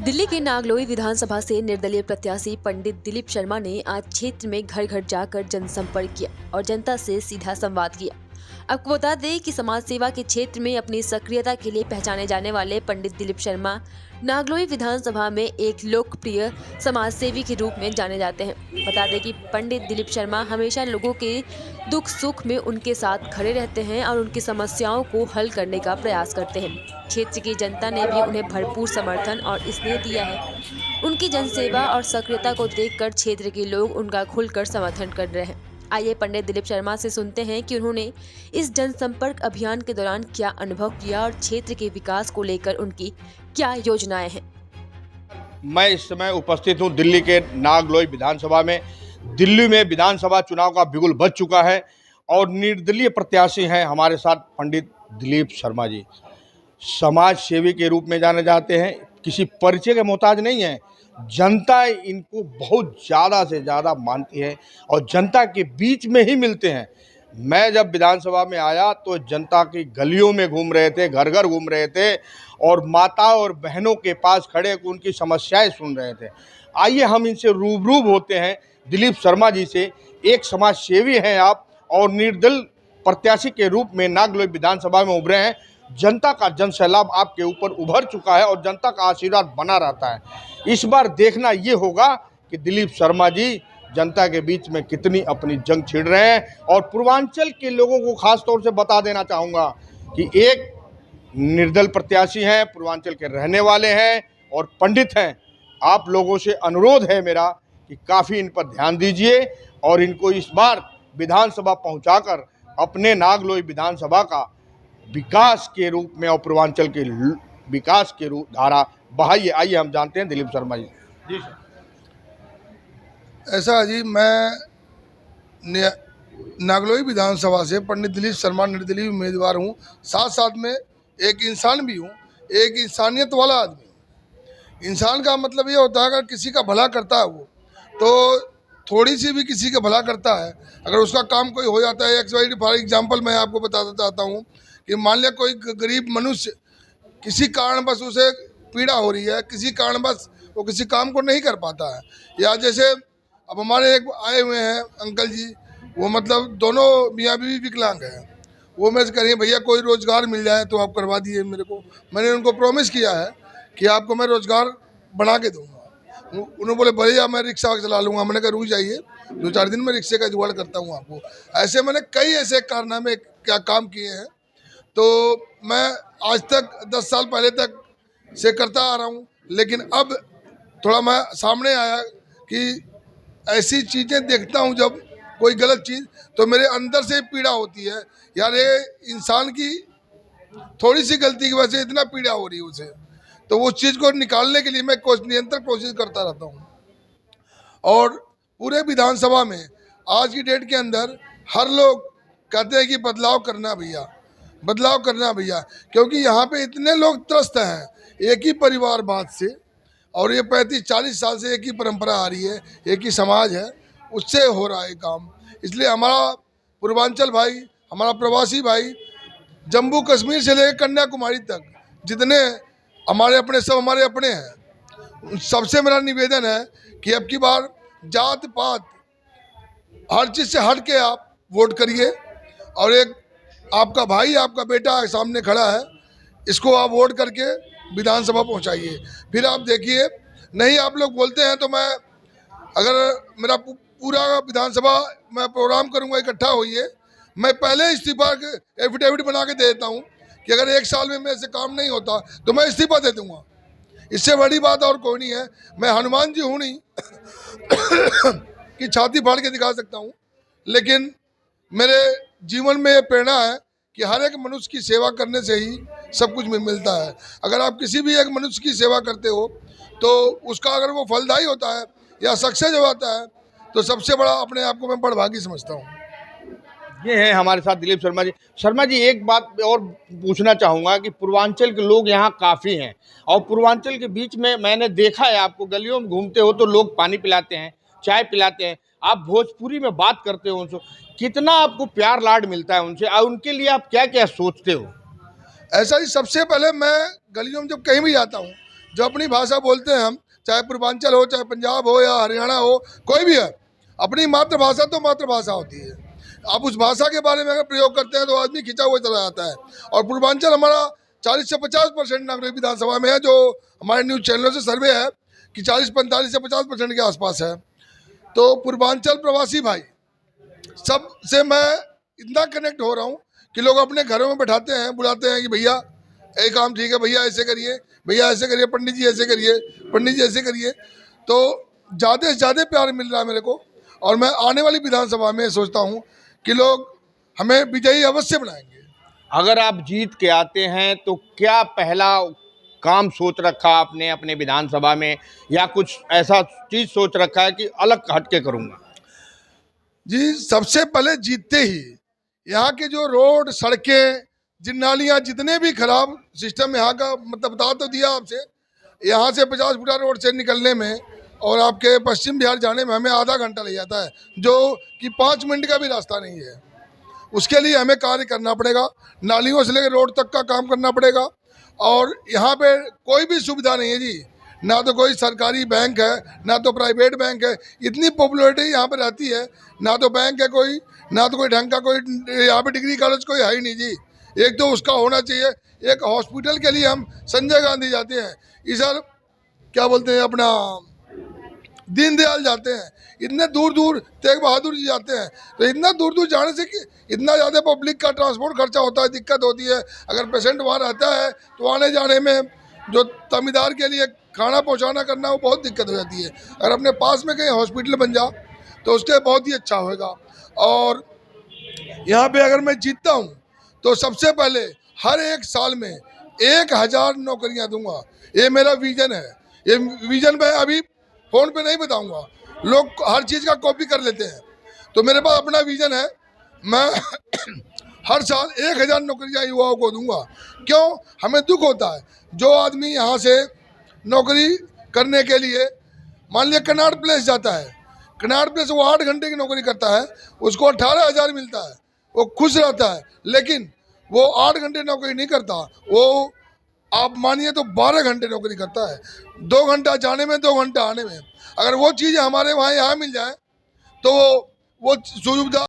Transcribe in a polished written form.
दिल्ली के नागलोई विधानसभा से निर्दलीय प्रत्याशी पंडित दिलीप शर्मा ने आज क्षेत्र में घर घर जाकर जनसंपर्क किया और जनता से सीधा संवाद किया। आपको बता दें कि समाज सेवा के क्षेत्र में अपनी सक्रियता के लिए पहचाने जाने वाले पंडित दिलीप शर्मा नागलोई विधानसभा में एक लोकप्रिय समाज सेवी के रूप में जाने जाते हैं। बता दें कि पंडित दिलीप शर्मा हमेशा लोगों के दुख सुख में उनके साथ खड़े रहते हैं और उनकी समस्याओं को हल करने का प्रयास करते हैं। क्षेत्र की जनता ने भी उन्हें भरपूर समर्थन और स्नेह दिया है। उनकी जनसेवा और सक्रियता को देखकर क्षेत्र के लोग उनका खुलकर समर्थन कर रहे हैं। आइए पंडित दिलीप शर्मा से सुनते हैं कि उन्होंने इस जनसंपर्क अभियान के दौरान क्या अनुभव किया और क्षेत्र के विकास को लेकर उनकी क्या योजनाएं हैं। मैं इस समय उपस्थित हूं दिल्ली के नागलोई विधानसभा में। दिल्ली में विधानसभा चुनाव का बिगुल बज चुका है और निर्दलीय प्रत्याशी हैं हमारे साथ पंडित दिलीप शर्मा जी। समाज सेवी के रूप में जाने जाते हैं, किसी परिचय के मोहताज नहीं है। जनता इनको बहुत ज़्यादा से ज़्यादा मानती है और जनता के बीच में ही मिलते हैं। मैं जब विधानसभा में आया तो जनता की गलियों में घूम रहे थे, घर घर घूम रहे थे और माता और बहनों के पास खड़े उनकी समस्याएं सुन रहे थे। आइए हम इनसे रूबरू होते हैं, दिलीप शर्मा जी से। एक समाज सेवी हैं आप और निर्दल प्रत्याशी के रूप में नागलोई विधानसभा में उभरे हैं। जनता का जन सैलाब आपके ऊपर उभर चुका है और जनता का आशीर्वाद बना रहता है। इस बार देखना ये होगा कि दिलीप शर्मा जी जनता के बीच में कितनी अपनी जंग छिड़ रहे हैं। और पूर्वांचल के लोगों को खास तौर से बता देना चाहूँगा कि एक निर्दल प्रत्याशी हैं, पूर्वांचल के रहने वाले हैं और पंडित हैं। आप लोगों से अनुरोध है मेरा कि काफ़ी इन पर ध्यान दीजिए और इनको इस बार विधानसभा पहुंचाकर अपने नागलोई विधानसभा का विकास के रूप में और पूर्वांचल के विकास के रूप धारा बहाइए। आइए हम जानते हैं दिलीप शर्मा जी। जी सर। ऐसा जी, मैं नागलोई विधानसभा से पंडित दिलीप शर्मा निर्दलीय उम्मीदवार हूँ। साथ साथ में एक इंसान भी हूँ, एक इंसानियत वाला आदमी हूँ। इंसान का मतलब ये होता है अगर किसी का भला करता है वो तो थोड़ी सी भी किसी का भला करता है, अगर उसका काम कोई हो जाता है। फॉर एग्जाम्पल मैं आपको बताना चाहता हूँ कि मान लिया कोई गरीब मनुष्य किसी कारणवश उसे पीड़ा हो रही है, किसी कारणवश वो किसी काम को नहीं कर पाता है, या जैसे अब हमारे एक आए हुए हैं अंकल जी, वो मतलब दोनों मियाँ बीवी विकलांग हैं। वो मेरे से कह रही है भैया कोई रोज़गार मिल जाए तो आप करवा दिए मेरे को। मैंने उनको प्रॉमिस किया है कि आपको मैं रोज़गार बना के दूँगा। उन्होंने बोले भैया मैं रिक्शा चला लूँगा। मैंने कहा रुक जाइए, 2-4 दिन में रिक्शे का जुगाड़ करता हूँ आपको। ऐसे मैंने कई ऐसे कारनामे क्या काम किए हैं। तो मैं आज तक 10 साल पहले तक से करता आ रहा हूँ, लेकिन अब थोड़ा मैं सामने आया कि ऐसी चीज़ें देखता हूँ जब कोई गलत चीज़, तो मेरे अंदर से पीड़ा होती है यार, ये इंसान की थोड़ी सी गलती की वजह से इतना पीड़ा हो रही है उसे। तो वो चीज़ को निकालने के लिए मैं निरंतर कोशिश करता रहता हूँ। और पूरे विधानसभा में आज की डेट के अंदर हर लोग कहते हैं कि बदलाव करना भैया, बदलाव करना भैया, क्योंकि यहाँ पे इतने लोग त्रस्त हैं एक ही परिवार बात से, और ये 35-40 साल से एक ही परंपरा आ रही है, एक ही समाज है, उससे हो रहा है काम। इसलिए हमारा पूर्वांचल भाई, हमारा प्रवासी भाई, जम्मू कश्मीर से लेकर कन्याकुमारी तक जितने हमारे अपने सब हमारे अपने हैं, सबसे मेरा निवेदन है कि अब की बार जात पात हर चीज़ से हट के आप वोट करिए। और एक आपका भाई, आपका बेटा सामने खड़ा है, इसको आप वोट करके विधानसभा पहुंचाइए। फिर आप देखिए, नहीं आप लोग बोलते हैं तो मैं, अगर मेरा पूरा विधानसभा मैं प्रोग्राम करूंगा इकट्ठा होइए, मैं पहले इस्तीफा एफिडेविट बना के दे देता हूं कि अगर 1 साल में मेरे से काम नहीं होता तो मैं इस्तीफा दे दूंगा। इससे बड़ी बात और कोई नहीं है। मैं हनुमान जी हूँ नहीं कि छाती फाड़ के दिखा सकता हूँ, लेकिन मेरे जीवन में ये प्रेरणा है कि हर एक मनुष्य की सेवा करने से ही सब कुछ मिलता है। अगर आप किसी भी एक मनुष्य की सेवा करते हो तो उसका अगर वो फलदायी होता है या सक्सेस हो जाता है तो सबसे बड़ा अपने आप को मैं बड़भागी समझता हूँ। ये है हमारे साथ दिलीप शर्मा जी। शर्मा जी, एक बात और पूछना चाहूँगा कि पूर्वांचल के लोग यहाँ काफ़ी हैं और पूर्वांचल के बीच में मैंने देखा है, आपको गलियों में घूमते हो तो लोग पानी पिलाते हैं, चाय पिलाते हैं, आप भोजपुरी में बात करते हो उनसे, कितना आपको प्यार लाड मिलता है उनसे और उनके लिए आप क्या क्या सोचते हो? ऐसा ही सबसे पहले मैं गलियों में जब कहीं भी जाता हूँ, जो अपनी भाषा बोलते हैं हम, चाहे पूर्वांचल हो, चाहे पंजाब हो या हरियाणा हो, कोई भी है, अपनी मातृभाषा तो मातृभाषा होती है। आप उस भाषा के बारे में अगर प्रयोग करते हैं तो आदमी खिंचा हुआ चला जाता है। और पूर्वांचल हमारा 40 से 50% नागरिक विधानसभा में है, जो हमारे न्यूज़ चैनलों से सर्वे है कि 40-45 से 50% के आसपास है। तो पूर्वांचल प्रवासी भाई सबसे मैं इतना कनेक्ट हो रहा हूँ कि लोग अपने घरों में बैठाते हैं, बुलाते हैं कि भैया ये काम ठीक है, भैया ऐसे करिए, भैया ऐसे करिए, पंडित जी ऐसे करिए, पंडित जी ऐसे करिए। तो ज़्यादा से ज़्यादा प्यार मिल रहा है मेरे को। और मैं आने वाली विधानसभा में सोचता हूँ कि लोग हमें विजयी अवश्य बनाएंगे। अगर आप जीत के आते हैं तो क्या पहला काम सोच रखा आपने अपने विधानसभा में, या कुछ ऐसा चीज सोच रखा है कि अलग हटके करूंगा? जी, सबसे पहले जीतते ही यहाँ के जो रोड, सड़कें, जिन नालियाँ, जितने भी खराब सिस्टम यहाँ का, मतलब बता तो दिया आपसे, यहाँ से 50 फुटा रोड से निकलने में और आपके पश्चिम बिहार जाने में हमें आधा घंटा लग जाता है, जो कि 5 मिनट का भी रास्ता नहीं है। उसके लिए हमें कार्य करना पड़ेगा, नालियों से लेकर रोड तक का काम करना पड़ेगा। और यहाँ पे कोई भी सुविधा नहीं है जी, ना तो कोई सरकारी बैंक है, ना तो प्राइवेट बैंक है। इतनी पॉपुलरिटी यहाँ पे रहती है, ना तो बैंक है कोई, ना तो कोई ढंग का कोई यहाँ पे डिग्री कॉलेज कोई है ही नहीं जी। एक तो उसका होना चाहिए। एक हॉस्पिटल के लिए हम संजय गांधी जाते हैं, इधर क्या बोलते हैं अपना दीनदयाल जाते हैं, इतने दूर दूर तेग बहादुर जी जाते हैं। तो इतना दूर दूर जाने से कि इतना ज़्यादा पब्लिक का ट्रांसपोर्ट खर्चा होता है, दिक्कत होती है। अगर पेशेंट वहाँ रहता है तो आने जाने में जो तमीदार के लिए खाना पहुँचाना करना, वो बहुत दिक्कत हो जाती है। अगर अपने पास में कहीं हॉस्पिटल बन जा तो उसके बहुत ही अच्छा होगा। और यहाँ पे अगर मैं जीतता हूँ तो सबसे पहले हर एक साल में 1000 नौकरियाँ दूंगा। ये मेरा विजन है। ये विजन मैं अभी फ़ोन पे नहीं बताऊंगा, लोग हर चीज़ का कॉपी कर लेते हैं। तो मेरे पास अपना विजन है, मैं हर साल 1000 नौकरियाँ युवाओं को दूंगा। क्यों? हमें दुख होता है जो आदमी यहाँ से नौकरी करने के लिए, मान लिया कनाट प्लेस जाता है, कनाट प्लेस वो 8 घंटे की नौकरी करता है, उसको 18,000 मिलता है, वो खुश रहता है। लेकिन वो 8 घंटे नौकरी नहीं करता, वो आप मानिए तो 12 घंटे नौकरी करता है, 2 घंटा जाने में, 2 घंटा आने में। अगर वो चीज़ें हमारे वहाँ यहाँ मिल जाए तो वो सुविधा